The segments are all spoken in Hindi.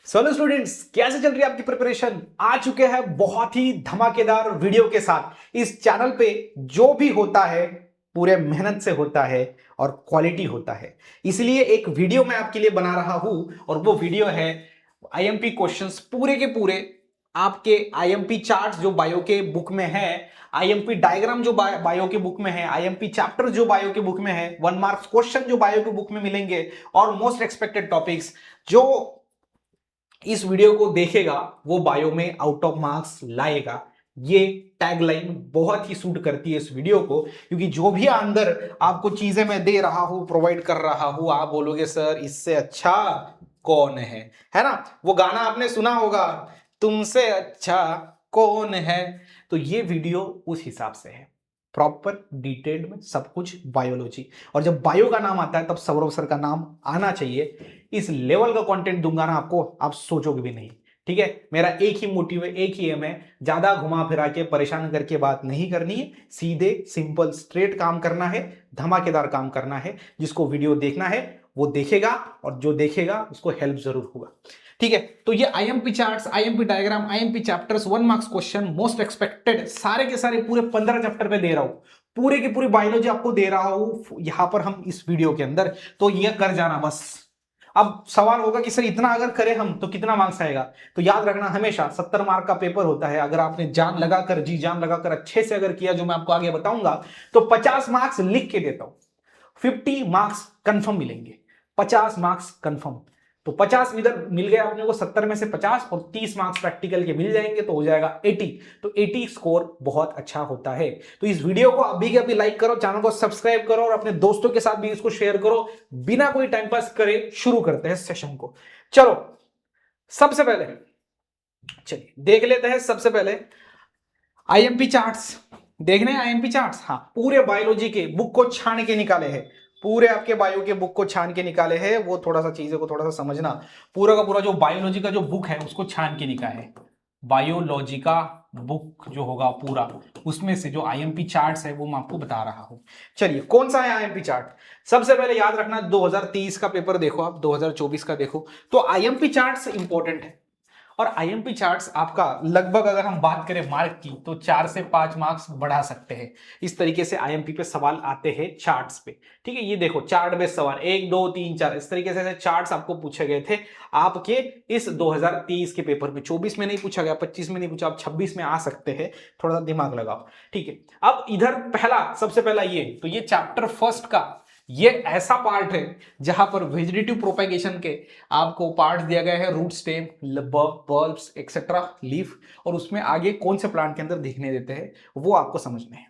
सोलो स्टूडेंट्स, कैसे चल रही है आपकी प्रिपरेशन? आ चुके हैं बहुत ही धमाकेदार वीडियो के साथ। इस चैनल पे जो भी होता है पूरे मेहनत से होता है और क्वालिटी होता है, इसलिए एक वीडियो मैं आपके लिए बना रहा हूं और वो वीडियो है आईएमपी क्वेश्चंस पूरे के पूरे। आपके आईएमपी चार्ट्स जो बायो के बुक में है, आईएमपी डायग्राम जो बायो के बुक में है, आईएमपी चैप्टर जो बायो के बुक में है, 1 मार्क्स क्वेश्चन जो बायो के बुक में मिलेंगे और मोस्ट एक्सपेक्टेड टॉपिक्स जो इस वीडियो को देखेगा वो बायो में आउट ऑफ मार्क्स लाएगा। ये टैगलाइन बहुत ही सूट करती है इस वीडियो को, क्योंकि जो भी अंदर आपको चीजें मैं दे रहा हूं, प्रोवाइड कर रहा हूं, आप बोलोगे सर इससे अच्छा कौन है ना? वो गाना आपने सुना होगा, तुमसे अच्छा कौन है। तो ये वीडियो उस हिसाब से है, प्रॉपर डिटेल्ड में सब कुछ बायोलॉजी। और जब बायो का नाम आता है तब सौरभ सर का नाम आना चाहिए। इस लेवल का कंटेंट दूंगा ना आपको, आप सोचोगे भी नहीं। ठीक है, मेरा एक ही मोटिव है, एक ही एम है, ज्यादा घुमा फिरा के परेशान करके बात नहीं करनी है। सीधे सिंपल स्ट्रेट काम करना है, धमाकेदार काम करना है। जिसको वीडियो देखना है वो देखेगा और जो देखेगा उसको हेल्प जरूर होगा। ठीक है, तो ये IMP charts, IMP diagram, IMP chapters, 1 marks question, most expected सारे के सारे पूरे 15 चैप्टर पे दे रहा हूं। पूरे की पूरी बायोलॉजी आपको दे रहा हूं यहां पर हम इस वीडियो के अंदर। तो ये कर जाना बस। अब सवाल होगा कि सर इतना अगर करें हम तो कितना मार्क्स आएगा? तो याद रखना, हमेशा 70 मार्क का पेपर होता है। अगर आपने जान लगाकर, जी जान लगाकर अच्छे से अगर किया, जो मैं आपको आगे बताऊंगा, तो 50 मार्क्स लिख के देता हूं। 50 मार्क्स कंफर्म मिलेंगे, 50 मार्क्स कंफर्म। तो 50 इधर मिल गया अपने को, 70 में से 50 और 30 मार्क्स प्रैक्टिकल के मिल जाएंगे, तो हो जाएगा 80। तो 80 स्कोर बहुत अच्छा होता है। तो इस वीडियो को अभी के अभी लाइक करो, चैनल को सब्सक्राइब करो और अपने दोस्तों के साथ भी इसको शेयर करो। बिना कोई टाइम पास करे शुरू करते हैं सेशन को। चलो, सबसे पहले चलिए देख लेते हैं। सबसे पहले आईएमपी चार्ट्स देखने हैं। आईएमपी चार्ट्स, हाँ, पूरे बायोलॉजी के बुक को छान के निकाले हैं। पूरे आपके बायो के बुक को छान के निकाले हैं। वो थोड़ा सा चीजों को थोड़ा सा समझना। पूरा का पूरा जो बायोलॉजी का जो बुक है उसको छान के निकाले है। बायोलॉजी का बुक जो होगा पूरा, उसमें से जो आईएमपी चार्ट्स है वो मैं आपको बता रहा हूं। चलिए, कौन सा है आईएमपी चार्ट? सबसे पहले याद रखना, 2023 का पेपर देखो, आप 2024 का देखो, तो आईएमपी चार्ट्स इंपॉर्टेंट है। और आईएमपी चार्ट्स आपका लगभग, अगर हम बात करें मार्क की, तो 4 से 5 मार्क्स बढ़ा सकते हैं। इस तरीके से आईएमपी पे सवाल आते हैं चार्ट्स पे। ठीक है, ये देखो चार्ट बेस्ड सवाल 1 2 3 4 इस तरीके से चार्ट्स आपको पूछे गए थे आपके इस 2023 के पेपर में। 24 में नहीं पूछा गया, 25 में नहीं पूछा, आप 26 में आ सकते हैं। थोड़ा सा दिमाग लगाओ। ठीक है, अब इधर पहला, सबसे पहला ये, तो ये चैप्टर फर्स्ट का ये ऐसा पार्ट है जहां पर वेजिटेटिव प्रोपेगेशन के आपको पार्ट दिया गया है, root stem, bulbs etcetera, leaf, और उसमें आगे कौन से प्लांट के अंदर दिखने देते हैं वो आपको समझने हैं।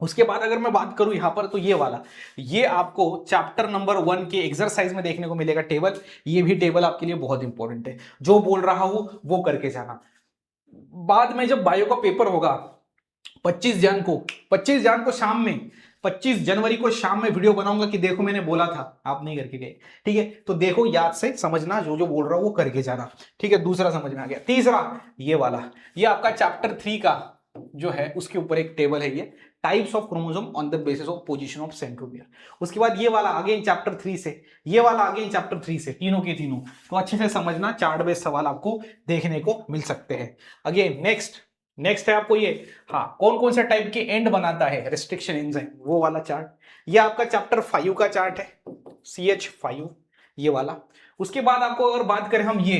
उसके बाद अगर मैं बात करूं यहां पर, तो ये वाला, ये आपको चैप्टर नंबर 1 के एक्सरसाइज में देखने को मिलेगा टेबल। ये भी टेबल आपके लिए बहुत इंपॉर्टेंट है। जो बोल रहा हूं वो करके जाना। बाद में जब बायो का पेपर होगा 25 जन को शाम में, 25 जनवरी को शाम में वीडियो बनाऊंगा कि देखो मैंने बोला था, आप नहीं करके गए। ठीक है, तो देखो याद से समझना, जो जो बोल रहा हूं वो करके जाना। ठीक है, दूसरा समझ में आ गया। तीसरा ये वाला, ये आपका चैप्टर 3 का जो है उसके ऊपर एक टेबल है, ये types of chromosome on the basis of position of centromere. उसके बाद ये वाला अगेन चैप्टर 3 से, ये वाला अगेन चैप्टर 3 से, तीनों के तीनों। तो अच्छे से समझना, चार्ट बेस्ड सवाल आपको देखने को मिल सकते हैं। अगेन नेक्स्ट है आपको ये, हाँ, कौन कौन सा टाइप के एंड बनाता है रिस्ट्रिक्शन एंजाइम, वो वाला चार्ट। ये आपका चैप्टर 5 का चार्ट है, CH5, ये वाला। उसके बाद आपको अगर बात करें हम, ये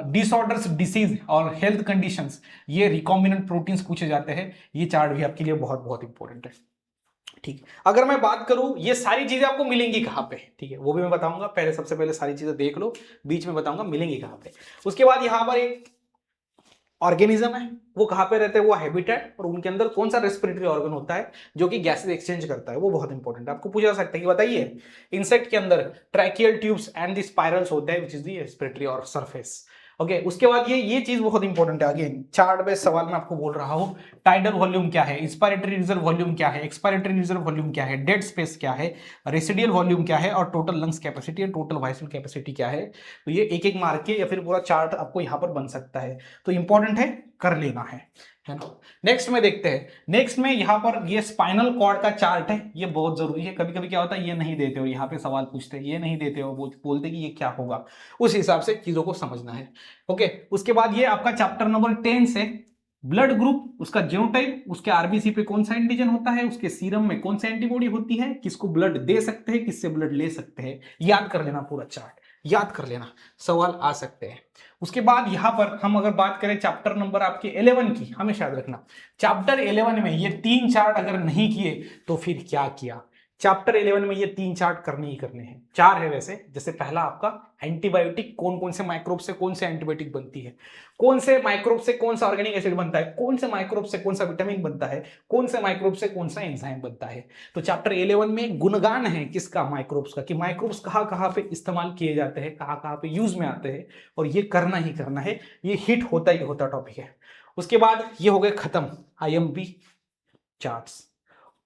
डिसऑर्डर्स, डिसीज और हेल्थ कंडीशंस, ये रिकॉम्बिनेंट प्रोटीन्स पूछे जाते हैं। ये चार्ट भी आपके लिए बहुत बहुत इंपॉर्टेंट है। ठीक, अगर मैं बात करूं ये सारी चीजें आपको मिलेंगी कहां पे, ठीक है, वो भी मैं बताऊंगा। पहले सबसे पहले सारी चीजें देख लो, बीच में बताऊंगा मिलेंगी कहां पे। उसके बाद यहां पर एक ऑर्गेनिज्म है, वो कहां पे रहते हैं, वो हैबिटेट, और उनके अंदर कौन सा रेस्पिरेटरी ऑर्गन होता है जो कि गैसेस एक्सचेंज करता है, वो बहुत इंपॉर्टेंट है। आपको पूछा जा सकता है कि बताइए, इंसेक्ट के अंदर tracheal tubes and the spirals होते हैं, विच इज द रेस्पिरेटरी और सरफेस। ओके, उसके बाद ये चीज बहुत इंपॉर्टेंट है। अगेन चार्ट बेस्ड सवाल में आपको बोल रहा हूं, टाइडल वॉल्यूम क्या है, इंस्पायरेटरी रिजर्व वॉल्यूम क्या है, एक्सपायरेटरी रिजर्व वॉल्यूम क्या है, डेड स्पेस क्या है, रेसिडियल वॉल्यूम क्या है, और टोटल लंग्स कैपेसिटी और टोटल वाइसल कैपेसिटी क्या है। तो ये एक एक मार्क के या फिर पूरा चार्ट आपको यहां पर बन सकता है। तो इंपॉर्टेंट है, कर लेना है है ना। नेक्स्ट में देखते हैं, नेक्स्ट में यहाँ पर ये स्पाइनल कॉर्ड का चार्ट है, ये बहुत जरूरी है। कभी कभी क्या होता है ये नहीं देते हो, यहाँ पे सवाल पूछते हैं ये नहीं देते हो, वो बोलते कि ये क्या होगा, उस हिसाब से चीजों को समझना है। ओके, उसके बाद ये आपका चैप्टर नंबर 10 से ब्लड ग्रुप, उसका जीनोटाइप, उसके आरबीसी पे कौन सा एंटीजन होता है, उसके सीरम में कौन सी एंटीबॉडी होती है, किसको ब्लड दे सकते हैं, किससे ब्लड ले सकते हैं, याद कर लेना पूरा चार्ट, याद कर लेना, सवाल आ सकते हैं। उसके बाद यहां पर हम अगर बात करें चैप्टर नंबर आपके 11 की, हमेशा याद रखना चैप्टर 11 में ये 3 चार्ट अगर नहीं किए तो फिर क्या किया। चैप्टर 11 में ये 3 चार्ट करने ही करने हैं, 4 है वैसे। जैसे पहला आपका एंटीबायोटिक, कौन कौन से माइक्रोब से कौन से एंटीबायोटिक बनती है, कौन से माइक्रोब से कौन सा ऑर्गेनिक एसिड बनता है, कौन से माइक्रोब से कौन सा विटामिन बनता है, कौन से माइक्रोब से कौन सा एंजाइम बनता है। तो चैप्टर 11 में गुणगान है किसका, माइक्रोब्स का, कि माइक्रोब्स कहाँ कहाँ पे इस्तेमाल किए जाते हैं, कहाँ कहाँ पे यूज में आते हैं, और ये करना ही करना है, ये हिट होता ही होता टॉपिक है। उसके बाद ये हो गए खत्म आईएमपी चार्ट्स।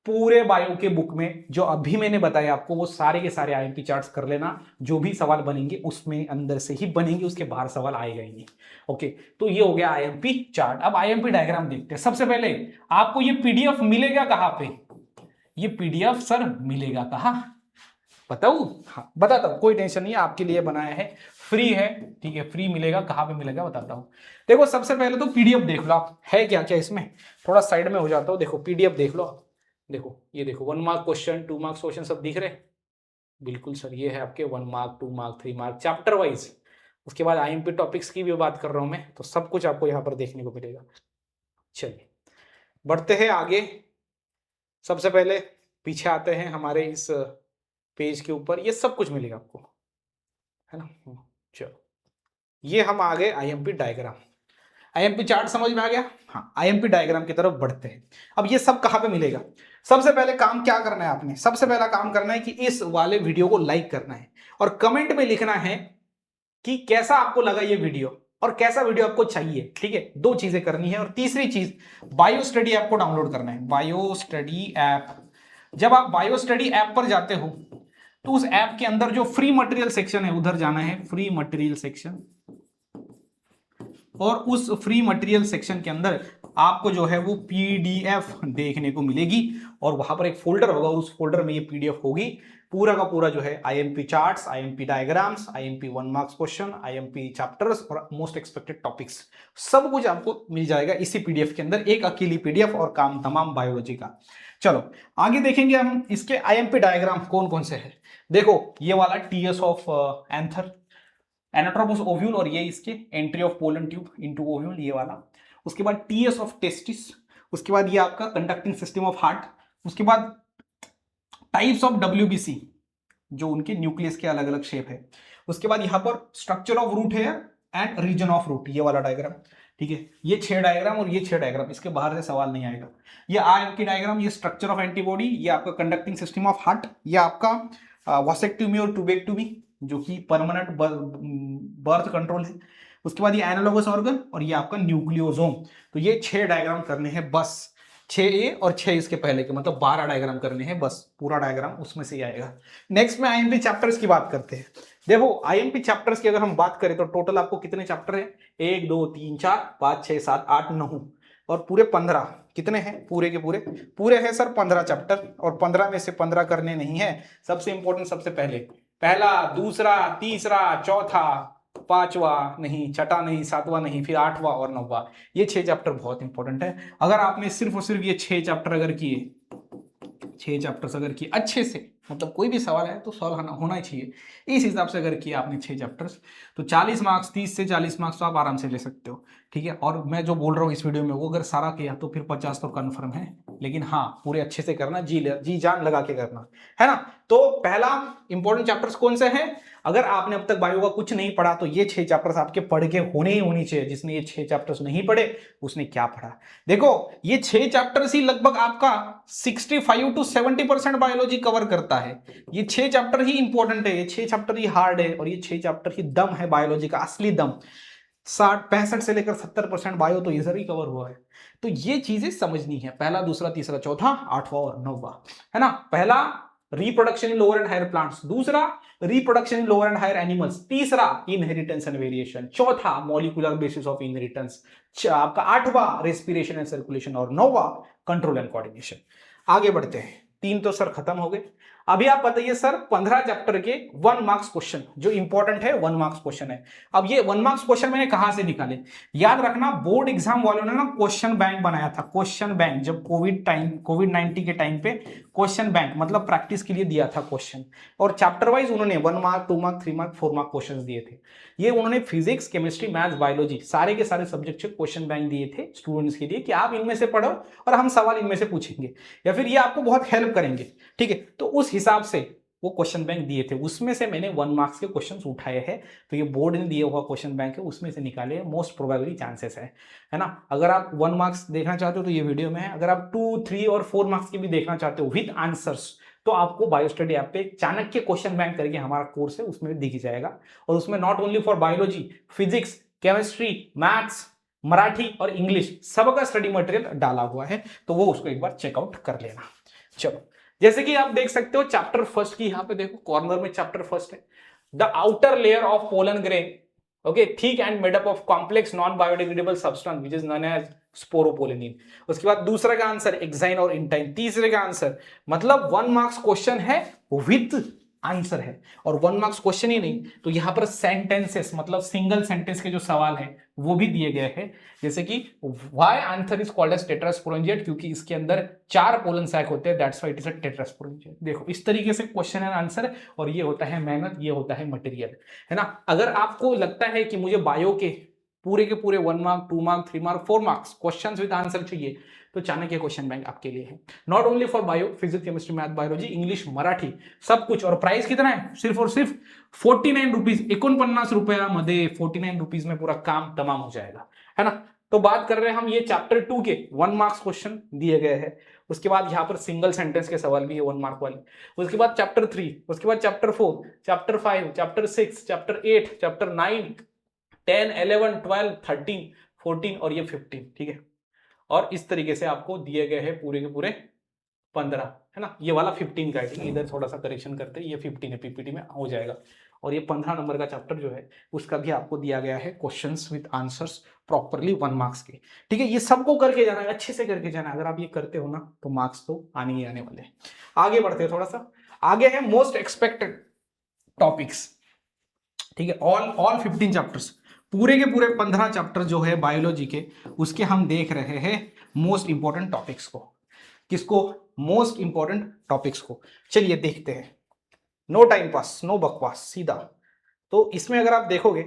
पूरे बायो के बुक में जो अभी मैंने बताया आपको वो सारे के सारे आईएमपी चार्ट्स कर लेना, जो भी सवाल बनेंगे उसमें अंदर से ही बनेंगे, उसके बाहर सवाल आएगा ही नहीं। ओके, तो ये हो गया आईएमपी चार्ट। अब आईएमपी डायग्राम देखते हैं। सबसे पहले आपको ये पीडीएफ मिलेगा कहां पे, ये पीडीएफ सर मिलेगा कहां बताऊं, हाँ बताता हूं, कोई टेंशन नहीं है, आपके लिए बनाया है, फ्री है, ठीक है, फ्री मिलेगा। कहां पे मिलेगा बताता हूं। देखो सबसे पहले तो पीडीएफ देख लो आप, है क्या क्या इसमें, थोड़ा साइड में हो जाता हूं। देखो पीडीएफ देख लो, देखो ये देखो 1 मार्क क्वेश्चन, 2 मार्क्स क्वेश्चन सब दिख रहे, बिल्कुल सर, ये है आपके 1 mark 2 mark 3 mark chapter wise. उसके बाद आईएमपी टॉपिक्स की भी बात कर रहा हूं मैं, तो सब कुछ आपको यहाँ पर देखने को मिलेगा। चलिए बढ़ते हैं आगे। सबसे पहले पीछे आते हैं हमारे इस पेज के ऊपर, ये सब कुछ मिलेगा आपको, है ना। चलो ये हम आ गए आईएमपी डायग्राम, आईएमपी चार्ट समझ में आ गया। हाँ, आईएमपी डायग्राम की तरफ बढ़ते हैं। अब ये सब कहां पे मिलेगा, सबसे पहले काम क्या करना है आपने, सबसे पहला काम करना है कि इस वाले वीडियो को लाइक करना है और कमेंट में लिखना है कि कैसा आपको लगा ये वीडियो और कैसा वीडियो आपको चाहिए। ठीक है, 2 चीजें करनी है। और तीसरी चीज, बायो स्टडी ऐप को डाउनलोड करना है, बायो स्टडी ऐप। जब आप बायो स्टडी ऐप पर जाते हो तो उस ऐप के अंदर जो फ्री मटेरियल सेक्शन है उधर जाना है, फ्री मटेरियल सेक्शन, और उस फ्री मटेरियल सेक्शन के अंदर आपको जो है वो पीडीएफ देखने को मिलेगी, और वहां पर एक फोल्डर होगा, उस फोल्डर में ये पीडीएफ होगी। पूरा का पूरा जो है IMP charts, IMP diagrams, IMP 1 marks question, IMP chapters और मोस्ट एक्सपेक्टेड टॉपिक्स, सब कुछ आपको मिल जाएगा इसी पीडीएफ के अंदर, एक अकेली पीडीएफ और काम तमाम बायोलॉजी का। चलो आगे देखेंगे हम इसके आईएमपी डायग्राम कौन कौन से है। देखो ये वाला TS of anther, anatropous ovule, और ये इसके entry of pollen tube into ovule, ये वाला। उसके बाद टीएस ऑफ टेस्टिस, उसके बाद ये आपका कंडक्टिंग सिस्टम ऑफ हार्ट, उसके बाद टाइप्स ऑफ डब्ल्यूबीसी, जो उनके न्यूक्लियस के अलग अलग शेप है। उसके बाद यहां पर structure of root hair and region of root, ये वाला डायग्राम। ठीक है, ये 6 डायग्राम और ये 6 डायग्राम, इसके बाहर से सवाल नहीं आएगा। ये आपकी डायग्राम, ये स्ट्रक्चर ऑफ एंटीबॉडी, ये आपका कंडक्टिंग सिस्टम ऑफ हार्ट, ये आपका वॉसेक्टोमी और ट्यूबेक्टोमी जो कि परमानेंट बर्थ कंट्रोल है। उसके बाद ये एनालॉगस ऑर्गन और ये आपका न्यूक्लियोसोम। तो ये 6 डायग्राम करने हैं बस, 6A और 6 इसके पहले के, मतलब 12 डायग्राम करने हैं बस, पूरा डायग्राम उसमें से ही आएगा। नेक्स्ट में आईएमपी चैप्टर्स की बात करते हैं। देखो आईएमपी चैप्टर्स की अगर हम बात करें तो टोटल आपको कितने चैप्टर हैं, 1 2 3 4 5 6 7 8 9 और पूरे 15, कितने हैं पूरे के पूरे, पूरे हैं सर 15 चैप्टर, और 15 में से 15 करने नहीं है। सबसे इंपॉर्टेंट, सबसे पहले पहला, दूसरा, तीसरा, चौथा, 5वां नहीं, छठा नहीं, 7वां नहीं, फिर 8वां और 9वां, ये 6 चैप्टर बहुत इंपॉर्टेंट है। अगर आपने सिर्फ और सिर्फ ये 6 चैप्टर अगर किए, 6 चैप्टर्स अगर किए अच्छे से, मतलब कोई भी सवाल है तो सॉल्व होना ही चाहिए, इस हिसाब से अगर किया आपने 6 चैप्टर्स, तो 40 मार्क्स, 30 से 40 मार्क्स तो आप आराम से ले सकते हो। ठीक है, और मैं जो बोल रहा हूँ इस वीडियो में वो अगर सारा किया तो फिर 50 तो कन्फर्म है, लेकिन हाँ पूरे अच्छे से करना, जी जान लगा के करना, है ना। तो पहला इंपॉर्टेंट चैप्टर्स कौन से हैं, अगर आपने अब तक बायो का कुछ नहीं पढ़ा तो ये 6 चैप्टर्स आपके पढ़ के होने ही होनी चाहिए। जिसने ये 6 चैप्टर्स नहीं पढ़े उसने क्या पढ़ा। देखो ये 6 चैप्टर्स ही लगभग आपका 65 to 70% बायोलॉजी कवर करता है। ये 6 चैप्टर ही इंपॉर्टेंट है, ये 6 चैप्टर ही हार्ड है, और ये 6 चैप्टर ही दम है बायोलॉजी का, असली दम। 65 से लेकर 70% बायो तो इधर ही कवर हुआ है। तो ये चीजें समझनी है, पहला, दूसरा, तीसरा, चौथा, 8वां और 9वां, है ना। पहला reproduction in lower and higher plants, दूसरा reproduction in lower and higher animals, तीसरा इनहेरिटेंस एंड वेरिएशन, चौथा मॉलिक्यूलर बेसिस ऑफ इनहेरिटेंस, आपका आठवां रेस्पिरेशन एंड सर्कुलेशन, और नौवां कंट्रोल एंड कोऑर्डिनेशन। आगे बढ़ते हैं, 3 तो सर खत्म हो गए। अभी आप बताइए सर 15 चैप्टर के 1 मार्क्स क्वेश्चन जो इंपॉर्टेंट है, 1 मार्क्स क्वेश्चन है। अब ये 1 मार्क्स क्वेश्चन मैंने कहां से निकाले, याद रखना बोर्ड एग्जाम वालों ने ना क्वेश्चन बैंक बनाया था, क्वेश्चन बैंक, जब कोविड-19 के टाइम पे क्वेश्चन बैंक मतलब प्रैक्टिस के लिए दिया था क्वेश्चन, और चैप्टर वाइज उन्होंने 1 mark 2 mark 3 mark 4 mark question दिए थे। ये उन्होंने फिजिक्स केमिस्ट्री मैथ्स बायोलॉजी सारे के सारे सब्जेक्ट से क्वेश्चन बैंक दिए थे स्टूडेंट्स के लिए कि आप इनमें से पढ़ो और हम सवाल इनमें से पूछेंगे, या फिर ये आपको बहुत हेल्प करेंगे, ठीक है। तो उस हिसाब से वो क्वेश्चन बैंक दिए थे, उसमें से मैंने 1 मार्क्स के क्वेश्चंस उठाए हैं। तो ये बोर्ड ने दिया हुआ क्वेश्चन बैंक है, उसमें से निकाले, मोस्ट प्रोबेबली चांसेस है ना। अगर आप 1 मार्क्स देखना चाहते हो तो ये वीडियो में है, अगर आप 2, 3 और 4 मार्क्स के भी देखना चाहते हो विद आंसर्स, तो आपको बायो स्टडी ऐप पे चाणक्य क्वेश्चन बैंक करके हमारा कोर्स है, उसमें दिख जाएगा। और उसमें not only for biology, physics, chemistry, maths, Marathi और इंग्लिश सबका स्टडी मटेरियल डाला हुआ है, तो वो उसको एक बार चेकआउट कर लेना। चलो, जैसे कि आप देख सकते हो चैप्टर फर्स्ट की, यहां पे देखो कॉर्नर में चैप्टर फर्स्ट है, the outer layer of pollen grain, okay, thick and made up of complex non biodegradable substance which is known as sporopollenin. उसके बाद दूसरा का आंसर एक्साइन और इंटाइन, तीसरे का आंसर, मतलब 1 मार्क्स क्वेश्चन है विथ आंसर है। और 1 मार्क्स क्वेश्चन ही नहीं, तो यहां पर सेंटेंसेस मतलब सिंगल सेंटेंस के जो सवाल है वो भी दिए गए हैं, जैसे कि why answer is called as tetrasporangiate, क्योंकि इसके अंदर 4 पोलन सैक होते हैं, that's why it is a tetrasporangiate. देखो इस तरीके से क्वेश्चन एंड आंसर, और ये होता है मेहनत, ये होता है मटेरियल, है ना। अगर आपको लगता है कि मुझे बायो के पूरे 1 mark 2 mark 3 mark 4 marks question with answer चाहिए, तो चाणक्य क्वेश्चन बैंक आपके लिए है। Not only for bio, physics, chemistry, math, biology, English, Marathi, सब कुछ। और प्राइस कितना है, सिर्फ और सिर्फ 49 रुपीज, 49 रुपयामध्ये 49 रुपीज में पूरा काम तमाम हो जाएगा, है ना। तो बात कर रहे हैं हम ये चैप्टर 2 के 1 मार्क्स क्वेश्चन दिए गए हैं। उसके बाद यहाँ पर सिंगल सेंटेंस के सवाल भी है 1 मार्क वाले। उसके बाद चैप्टर 3, उसके बाद chapter 4, chapter 5, chapter 6, chapter 8, chapter 9, 10, 11, 12, 13, 14 और ये 15, ठीक है। और इस तरीके से आपको दिए गए हैं पूरे के पूरे 15, है ना। ये वाला 15 का है, ठीक है, इधर थोड़ा सा करेक्शन करते हैं, ये 15 है, पीपीटी में हो जाएगा। और ये 15 नंबर का चैप्टर जो है उसका भी आपको दिया गया है questions with answers properly 1 marks के, ठीक है। ये सबको करके जाना है, अच्छे से करके जाना है। अगर आप ये करते हो ना तो मार्क्स तो आने ही आने वाले हैं। आगे बढ़ते हैं, थोड़ा सा आगे है मोस्ट एक्सपेक्टेड टॉपिक्स, ठीक है। ऑल 15 चैप्टर्स, पूरे के पूरे 15 चैप्टर जो है बायोलॉजी के, उसके हम देख रहे हैं मोस्ट इंपॉर्टेंट टॉपिक्स को। किसको, मोस्ट इंपॉर्टेंट टॉपिक्स को। चलिए देखते हैं, नो टाइम पास, नो बकवास, सीधा। तो इसमें अगर आप देखोगे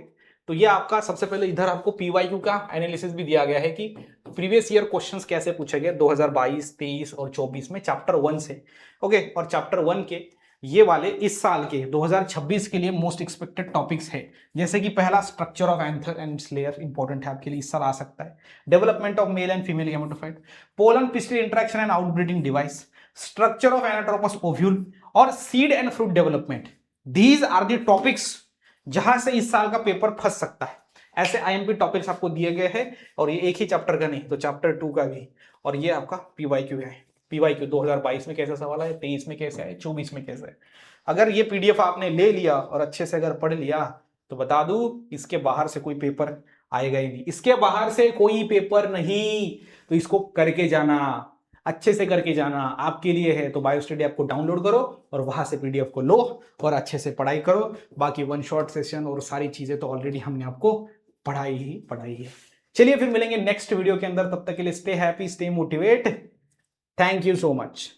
तो ये आपका सबसे पहले इधर आपको पीवाईक्यू का एनालिसिस भी दिया गया है कि प्रीवियस ईयर क्वेश्चंस कैसे पूछे गए 2022, 23 और 24 में चैप्टर 1 से, ओके। और चैप्टर 1 के ये वाले इस साल के 2026 के लिए मोस्ट एक्सपेक्टेड टॉपिक्स है, जैसे कि पहला structure of anther and layer, important है आपके लिए, इस साल आ सकता है। Development of male and female gametophyte, pollen pistil interaction and outbreeding device, structure of anatropous ovule और seed and fruit development. These are the topics जहां से इस साल का पेपर फंस सकता है। ऐसे आईएमपी टॉपिक्स आपको दिए गए हैं, और ये एक ही चैप्टर का नहीं, तो चैप्टर 2 का भी। और ये आपका पीवाईक्यू है, पीवाईक्यू 2022 में कैसा सवाल है, 23 में कैसे है, 24 में कैसे है। अगर ये पीडीएफ आपने ले लिया और अच्छे से अगर पढ़ लिया तो बता दूं इसके बाहर से कोई पेपर आएगा ही नहीं, इसके बाहर से कोई पेपर नहीं। तो इसको करके जाना, अच्छे से करके जाना, आपके लिए है। तो बायो स्टडी ऐप को डाउनलोड करो और वहां से पीडीएफ को लो और अच्छे से पढ़ाई करो। बाकी 1 शॉट सेशन और सारी चीजें तो ऑलरेडी हमने आपको पढ़ाई है। चलिए फिर मिलेंगे नेक्स्ट वीडियो के अंदर, तब तक के लिए stay happy, stay motivate. Thank you so much.